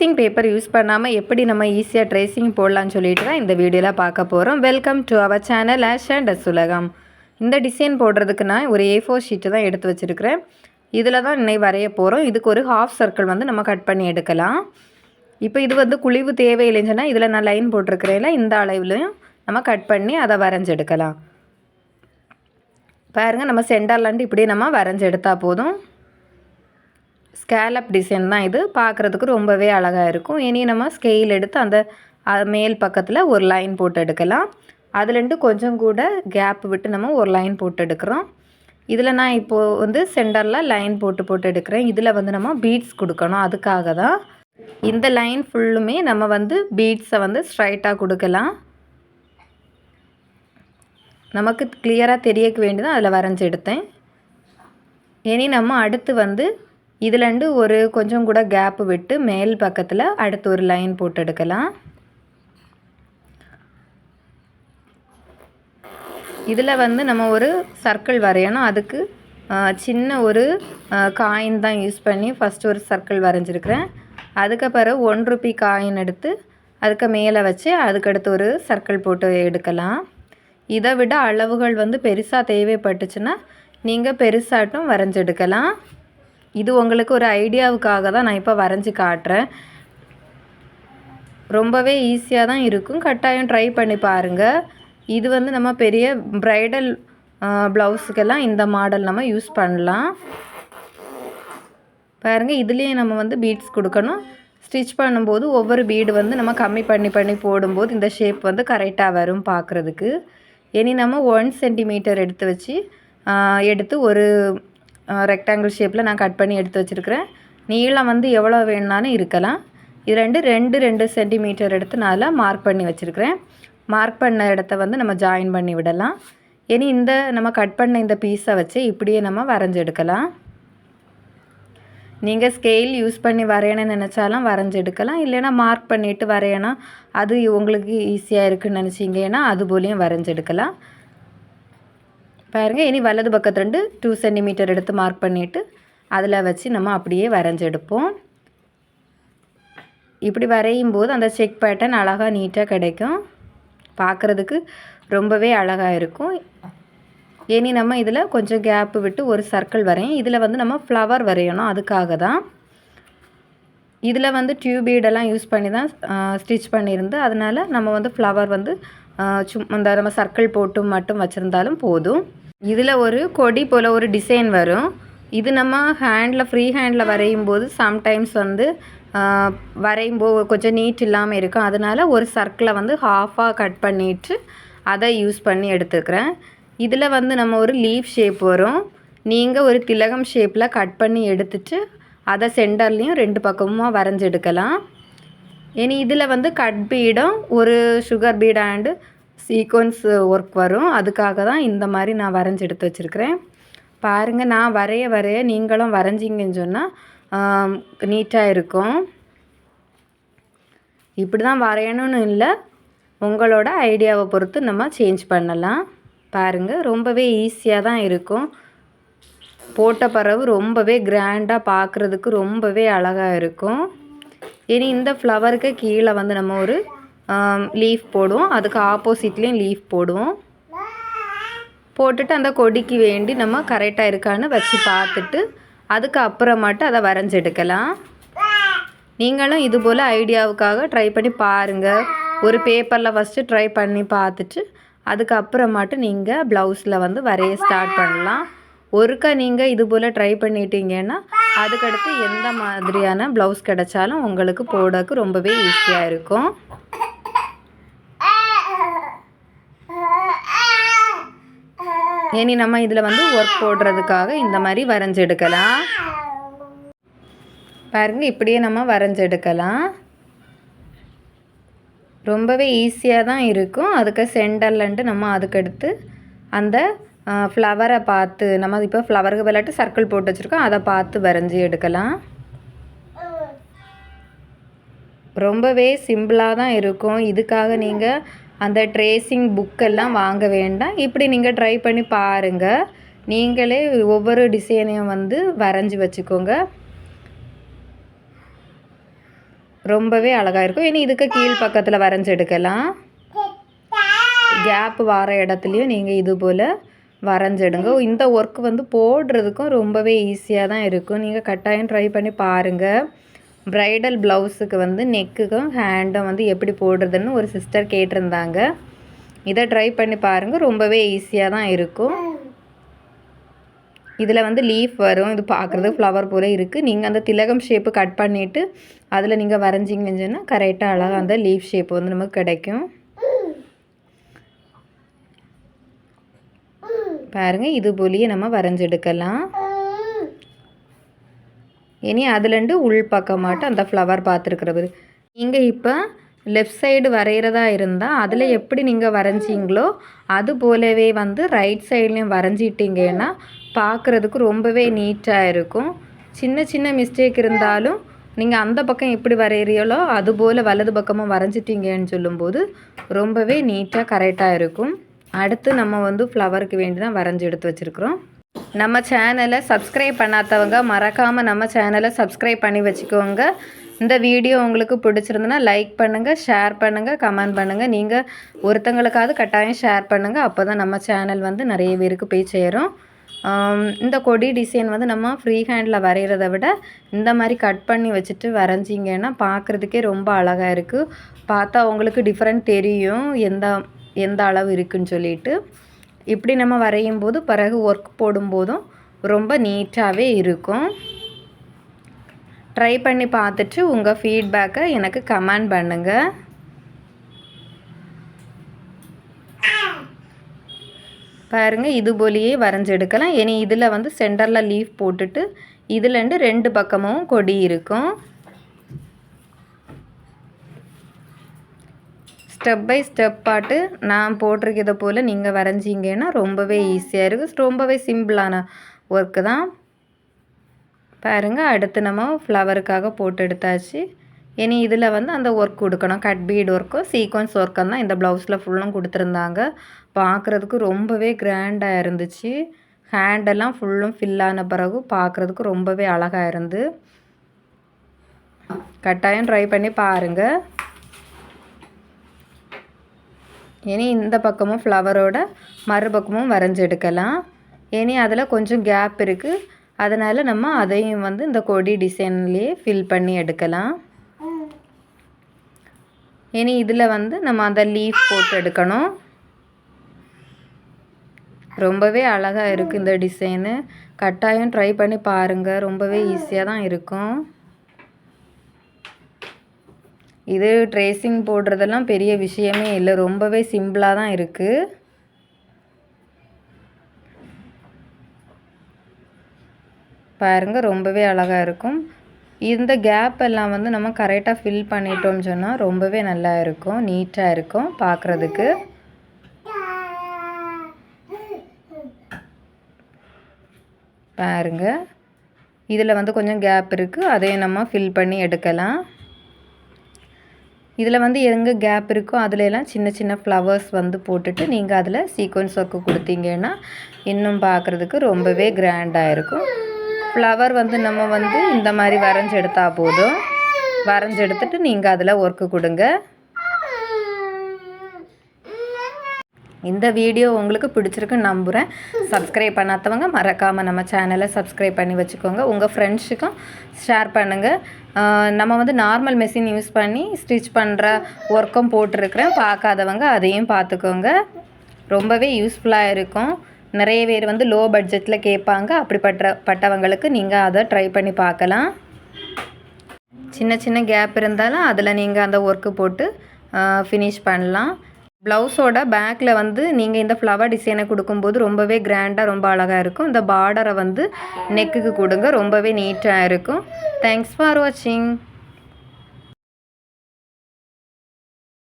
Tracing paper use பண்ணாமல் எப்படி நம்ம ஈஸியாக ட்ரேசிங் போடலான்னு சொல்லிட்டு தான் இந்த வீடியோவில் பார்க்க போகிறோம். Welcome to our channel Ash and அசுலகம். இந்த டிசைன் போடுறதுக்கு நான் ஒரு A4 ஷீட்டு தான் எடுத்து வச்சுருக்கிறேன். இதில் தான் இன்னை வரைய போகிறோம். இதுக்கு ஒரு ஹாஃப் சர்க்கிள் வந்து நம்ம கட் பண்ணி எடுக்கலாம். இப்போ இது வந்து குழிவு தேவையில்லைன்னு இதில் நான் லைன் போட்டிருக்கிறேன்ல, இந்த அளவுலையும் நம்ம கட் பண்ணி அதை வரைஞ்செடுக்கலாம். பாருங்கள், நம்ம சென்டர்லேருந்து இப்படி நம்ம வரைஞ்செடுத்தால் போதும். ஸ்கேலப் டிசைன் தான் இது. பார்க்குறதுக்கு ரொம்பவே அழகாக இருக்கும். இனி நம்ம ஸ்கெயில் எடுத்து அந்த மேல் பக்கத்தில் ஒரு லைன் போட்டு எடுக்கலாம். அதுலேருந்து கொஞ்சம் கூட கேப் விட்டு நம்ம ஒரு லைன் போட்டு எடுக்கிறோம். இதில் நான் இப்போது வந்து சென்டரில் லைன் போட்டு எடுக்கிறேன். இதில் வந்து நம்ம பீட்ஸ் கொடுக்கணும். அதுக்காக தான் இந்த லைன் ஃபுல்லுமே நம்ம வந்து பீட்ஸை வந்து ஸ்ட்ரைட்டாக கொடுக்கலாம். நமக்கு கிளியராக தெரியக்க வேண்டியதான் அதில் வரைஞ்சி எடுத்தேன். இனி நம்ம அடுத்து வந்து இதுலேருந்து ஒரு கொஞ்சம் கூட கேப் விட்டு மேல் பக்கத்தில் அடுத்து ஒரு லைன் போட்டு எடுக்கலாம். இதில் வந்து நம்ம ஒரு சர்க்கிள் வரையணும். அதுக்கு சின்ன ஒரு காயின் தான் யூஸ் பண்ணி ஃபஸ்ட்டு ஒரு சர்க்கிள் வரைஞ்சிருக்கிறேன். அதுக்கப்புறம் 1 ரூபி காயின் எடுத்து அதுக்கு மேலே வச்சு அதுக்கடுத்து ஒரு சர்க்கிள் போட்டு எடுக்கலாம். இதை விட அளவுகள் வந்து பெருசாக தேவைப்பட்டுச்சுன்னா நீங்கள் பெருசாட்டும் வரைஞ்செடுக்கலாம். இது உங்களுக்கு ஒரு ஐடியாவுக்காக தான் நான் இப்போ வரைஞ்சி காட்டுறேன். ரொம்பவே ஈஸியாக தான் இருக்கும். கட்டாயம் ட்ரை பண்ணி பாருங்கள். இது வந்து நம்ம பெரிய ப்ரைடல் ப்ளவுஸுக்கெல்லாம் இந்த மாடல் நம்ம யூஸ் பண்ணலாம். பாருங்கள், இதுலேயே நம்ம வந்து பீட்ஸ் கொடுக்கணும். ஸ்டிச் பண்ணும்போது ஒவ்வொரு பீடு வந்து நம்ம கம்மி பண்ணி போடும்போது இந்த ஷேப் வந்து கரெக்டாக வரும் பார்க்குறதுக்கு. இனி நம்ம 1 சென்டிமீட்டர் எடுத்து ஒரு ரெக்டாங்கிள் ஷேப்பில் நான் கட் பண்ணி எடுத்து வச்சுருக்கிறேன். நீளம் வந்து எவ்வளோ வேணுனாலும் இருக்கலாம். இது 2 சென்டிமீட்டர் எடுத்து நான் மார்க் பண்ணி வச்சுருக்கிறேன். மார்க் பண்ண இடத்த வந்து நம்ம ஜாயின் பண்ணி விடலாம். இனி இந்த நம்ம கட் பண்ண இந்த பீஸை வச்சு இப்படியே நம்ம வரைஞ்செடுக்கலாம். நீங்கள் ஸ்கெயில் யூஸ் பண்ணி வரையணும்னு நினச்சாலும் வரைஞ்செடுக்கலாம். இல்லைன்னா மார்க் பண்ணிவிட்டு வரையணும், அது உங்களுக்கு ஈஸியாக இருக்குதுன்னு நினச்சிங்கன்னா அது போலையும் வரைஞ்செடுக்கலாம். பாருங்கள், இனி வலது பக்கத்துலேருந்து 2 சென்டிமீட்டர் எடுத்து மார்க் பண்ணிவிட்டு அதில் வச்சு நம்ம அப்படியே வரைஞ்செடுப்போம். இப்படி வரையும் போது அந்த செக் பேட்டர்ன் அழகாக நீட்டாக கிடைக்கும். பார்க்குறதுக்கு ரொம்பவே அழகாக இருக்கும். இனி நம்ம இதில் கொஞ்சம் கேப்பு விட்டு ஒரு சர்க்கிள் வரையும். இதில் வந்து நம்ம ஃப்ளவர் வரையணும். அதுக்காக தான் இதில் வந்து டியூபீடெல்லாம் யூஸ் பண்ணி தான் ஸ்டிச் பண்ணியிருந்து. அதனால் நம்ம வந்து ஃப்ளவர் வந்து இந்த நம்ம சர்க்கிள் போட்டு மட்டும் வச்சுருந்தாலும் போதும். இதில் ஒரு கொடி போல் ஒரு டிசைன் வரும். இது நம்ம ஃப்ரீ ஹேண்டில் வரையும் போது சம்டைம்ஸ் வந்து வரையும்போது கொஞ்சம் நீட் இல்லாமல் இருக்கும். அதனால் ஒரு சர்க்கிளை வந்து ஹாஃபாக கட் பண்ணிவிட்டு அதை யூஸ் பண்ணி எடுத்துக்கிறேன். இதில் வந்து நம்ம ஒரு லீஃப் ஷேப் வரும். நீங்கள் ஒரு திலகம் ஷேப்பில் கட் பண்ணி எடுத்துட்டு அதை சென்டர்லேயும் 2 பக்கமும் வரைஞ்செடுக்கலாம். இனி இதில் வந்து கட் பீடும் ஒரு sugar beat and sequence work வரும். அதுக்காக தான் இந்த மாதிரி நான் வரைஞ்சி எடுத்து வச்சுருக்கிறேன். பாருங்கள், நான் வரைய நீங்களும் வரைஞ்சிங்கன்னு சொன்னால் நீட்டாக இருக்கும். இப்படி தான் வரையணும்னு இல்லை, உங்களோட ஐடியாவை பொறுத்து நம்ம சேஞ்ச் பண்ணலாம். பாருங்கள், ரொம்பவே ஈஸியாக தான் இருக்கும். போட்ட பிறகு ரொம்பவே கிராண்டாக பார்க்குறதுக்கு ரொம்பவே அழகாக இருக்கும். இனி இந்த ஃப்ளவருக்கு கீழே வந்து நம்ம ஒரு லீஃப் போடுவோம். அதுக்கு ஆப்போசிட்லேயும் லீஃப் போடுவோம். போட்டுட்டு அந்த கொடிக்கு வேண்டி நம்ம கரெக்டாக இருக்கான்னு வச்சு பார்த்துட்டு அதுக்கு அப்புறமாட்டு அதை வரைஞ்செடுக்கலாம். நீங்களும் இது போல் ஐடியாவுக்காக ட்ரை பண்ணி பாருங்கள். ஒரு பேப்பரில் ஃபஸ்ட்டு ட்ரை பண்ணி பார்த்துட்டு அதுக்கப்புறமாட்டு நீங்கள் ப்ளவுஸில் வந்து வரைய ஸ்டார்ட் பண்ணலாம். ஒருக்கா நீங்கள் இது போல் ட்ரை பண்ணிட்டீங்கன்னா அதுக்கடுத்து எந்த மாதிரியான ப்ளவுஸ் கிடைச்சாலும் உங்களுக்கு போடக்கு ரொம்பவே ஈஸியாக இருக்கும். இனி நம்ம இதில் வந்து ஒர்க் போடுறதுக்காக இந்த மாதிரி வரைஞ்செடுக்கலாம். பாருங்கள், இப்படியே நம்ம வரைஞ்செடுக்கலாம். ரொம்பவே ஈஸியாக தான் இருக்கும். அதுக்கு சென்டர்லன்ட்டு நம்ம அதுக்கடுத்து அந்த ஃப்ளவரை பார்த்து நம்ம இப்போ ஃப்ளவருக்கு விளையாட்டு சர்க்கிள் போட்டு வச்சுருக்கோம், அதை பார்த்து வரைஞ்சி எடுக்கலாம். ரொம்பவே சிம்பிளாக தான் இருக்கும். இதுக்காக நீங்கள் அந்த ட்ரேசிங் புக்கெல்லாம் வாங்க வேண்டாம். இப்படி நீங்கள் ட்ரை பண்ணி பாருங்கள். நீங்களே ஒவ்வொரு டிசைனையும் வந்து வரைஞ்சி வச்சுக்கோங்க. ரொம்பவே அழகாக இருக்கும். இனி இதுக்கு கீழ் பக்கத்தில் வரைஞ்சி எடுக்கலாம். கேப் வர இடத்துலையும் நீங்கள் இது போல் வரைஞ்சிடுங்க. இந்த ஒர்க் வந்து போடுறதுக்கும் ரொம்பவே ஈஸியாக தான் இருக்கும். நீங்கள் கட்டாயம் ட்ரை பண்ணி பாருங்கள். ப்ரைடல் ப்ளவுஸுக்கு வந்து நெக்குக்கும் ஹேண்டும் வந்து எப்படி போடுறதுன்னு ஒரு சிஸ்டர் கேட்டிருந்தாங்க. இதை ட்ரை பண்ணி பாருங்கள். ரொம்பவே ஈஸியாக தான் இருக்கும். இதில் வந்து லீஃப் வரும். இது பார்க்குறது ஃப்ளவர் போல் இருக்குது. நீங்கள் அந்த திலகம் ஷேப்பு கட் பண்ணிவிட்டு அதில் நீங்கள் வரைஞ்சிங்கன்னு சொன்னால் கரெக்டாக அழகாக அந்த லீஃப் ஷேப் வந்து நமக்கு கிடைக்கும். பாருங்கள், இது போலியே நம்ம வரைஞ்செடுக்கலாம். இனி அதுலேருந்து உள் பக்கமாட்டும் அந்த ஃப்ளவர் பார்த்துருக்குறது. நீங்கள் இப்போ லெஃப்ட் சைடு வரைகிறதா இருந்தால் அதில் எப்படி நீங்கள் வரைஞ்சிங்களோ அது போலவே வந்து ரைட் சைட்லேயும் வரைஞ்சிட்டிங்கன்னா பார்க்குறதுக்கு ரொம்பவே நீட்டாக இருக்கும். சின்ன சின்ன மிஸ்டேக் இருந்தாலும் நீங்கள் அந்த பக்கம் எப்படி வரைகிறீங்களோ அதுபோல் வலது பக்கமும் வரைஞ்சிட்டிங்கன்னு சொல்லும்போது ரொம்பவே நீட்டாக கரெக்டாக இருக்கும். அடுத்து நம்ம வந்து ஃப்ளவருக்கு வேண்டி தான் வரைஞ்சி எடுத்து வச்சுருக்குறோம். நம்ம சேனலை சப்ஸ்கிரைப் பண்ணாதவங்க மறக்காமல் நம்ம சேனலை சப்ஸ்கிரைப் பண்ணி வச்சுக்கோங்க. இந்த வீடியோ உங்களுக்கு பிடிச்சிருந்துன்னா லைக் பண்ணுங்கள், ஷேர் பண்ணுங்கள், கமெண்ட் பண்ணுங்கள். நீங்கள் ஒருத்தங்களுக்காவது கட்டாயம் ஷேர் பண்ணுங்கள். அப்போ தான் நம்ம சேனல் வந்து நிறைய பேருக்கு போய் சேரும். இந்த கொடி டிசைன் வந்து நம்ம ஃப்ரீ ஹேண்டில் வரைகிறத விட இந்த மாதிரி கட் பண்ணி வச்சுட்டு வரைஞ்சிங்கன்னா பார்க்குறதுக்கே ரொம்ப அழகாக இருக்குது. பார்த்தா உங்களுக்கு டிஃப்ரெண்ட் தெரியும் எந்த அளவு இருக்குதுன்னு சொல்லிட்டு. இப்படி நம்ம வரையும் போது பிறகு ஒர்க் போடும்போதும் ரொம்ப நீட்டாகவே இருக்கும். ட்ரை பண்ணி பார்த்துட்டு உங்கள் ஃபீட்பேக்கை எனக்கு கமெண்ட் பண்ணுங்கள். பாருங்கள், இது போலியே வரைஞ்செடுக்கலாம். இனி இதில் வந்து சென்டரில் லீஃப் போட்டுட்டு இதுலேருந்து 2 பக்கமும் கொடி இருக்கும். ஸ்டெப் பை ஸ்டெப் பாட்டு நான் போட்டிருக்கிறத போல் நீங்கள் வரைஞ்சிங்கன்னா ரொம்பவே ஈஸியாக இருக்குது. ரொம்பவே சிம்பிளான ஒர்க்கு தான். பாருங்கள், அடுத்து நம்ம ஃப்ளவருக்காக போட்டு எடுத்தாச்சு. இனி இதில் வந்து அந்த ஒர்க் கொடுக்கணும். கட் பீட் ஒர்க்கும் சீக்வன்ஸ் ஒர்க்கும் தான் இந்த ப்ளவுஸில் ஃபுல்லும் கொடுத்துருந்தாங்க. பார்க்குறதுக்கு ரொம்பவே கிராண்டாக இருந்துச்சு. ஹேண்டெல்லாம் ஃபுல்லும் ஃபில் ஆன பிறகு பார்க்குறதுக்கு ரொம்பவே அழகாக இருந்து. கட்டாயம் ட்ரை பண்ணி பாருங்கள். இனி இந்த பக்கமும் ஃப்ளவரோட மறுபக்கமும் வரைஞ்சி எடுக்கலாம். இனி அதில் கொஞ்சம் கேப் இருக்குது. அதனால் நம்ம அதையும் வந்து இந்த கொடி டிசைன்லேயே ஃபில் பண்ணி எடுக்கலாம். இனி இதில் வந்து நம்ம அந்த லீஃப் போட்டு எடுக்கணும். ரொம்பவே அழகாக இருக்குது இந்த டிசைனு. கட்டாயம் ட்ரை பண்ணி பாருங்கள். ரொம்பவே ஈஸியாக தான் இருக்கும். இது ட்ரேசிங் போடுறதெல்லாம் பெரிய விஷயமே இல்லை. ரொம்பவே சிம்பிளாக தான் இருக்குது. பாருங்கள், ரொம்பவே அழகாக இருக்கும். இந்த கேப் எல்லாம் வந்து நம்ம கரெக்டாக ஃபில் பண்ணிட்டோம்னு சொன்னால் ரொம்பவே நல்லா இருக்கும், நீட்டாக இருக்கும் பார்க்குறதுக்கு. பாருங்கள், இதில் வந்து கொஞ்சம் கேப் இருக்குது. அதையும் நம்ம ஃபில் பண்ணி எடுக்கலாம். இதில் வந்து எங்கே கேப் இருக்கோ அதிலெல்லாம் சின்ன சின்ன ஃப்ளவர்ஸ் வந்து போட்டுட்டு நீங்கள் அதில் சீக்வன்ஸ் ஒர்க்கு கொடுத்தீங்கன்னா இன்னும் பார்க்குறதுக்கு ரொம்பவே கிராண்டாக இருக்கும். ஃப்ளவர் வந்து நம்ம வந்து இந்த மாதிரி வரைஞ்சி எடுத்தால் போதும். வரைஞ்சி எடுத்துட்டு நீங்கள் அதில் ஒர்க்கு கொடுங்க. இந்த வீடியோ உங்களுக்கு பிடிச்சிருக்குன்னு நம்புகிறேன். சப்ஸ்கிரைப் பண்ணாதவங்க மறக்காமல் நம்ம சேனலை சப்ஸ்கிரைப் பண்ணி வச்சுக்கோங்க. உங்கள் ஃப்ரெண்ட்ஸுக்கும் ஷேர் பண்ணுங்கள். நம்ம வந்து நார்மல் மெஷின் யூஸ் பண்ணி ஸ்டிச் பண்ணுற ஒர்க்கும் போட்டிருக்கிறேன். பார்க்காதவங்க அதையும் பார்த்துக்கோங்க. ரொம்பவே யூஸ்ஃபுல்லாக இருக்கும். நிறைய பேர் வந்து லோ பட்ஜெட்டில் கேட்பாங்க. அப்படிப்பட்டவங்களுக்கு நீங்கள் அதை ட்ரை பண்ணி பார்க்கலாம். சின்ன சின்ன கேப் இருந்தாலும் அதில் நீங்கள் அந்த ஒர்க்கு போட்டு ஃபினிஷ் பண்ணலாம். ப்ளவுஸோட பேக்கில் வந்து நீங்கள் இந்த ஃப்ளவர் டிசைனை கொடுக்கும்போது ரொம்பவே கிராண்டாக ரொம்ப அழகாக இருக்கும். இந்த பார்டரை வந்து நெக்குக்கு கொடுங்க. ரொம்பவே நீட்டாக இருக்கும். தேங்க்ஸ் ஃபார் வாட்சிங்.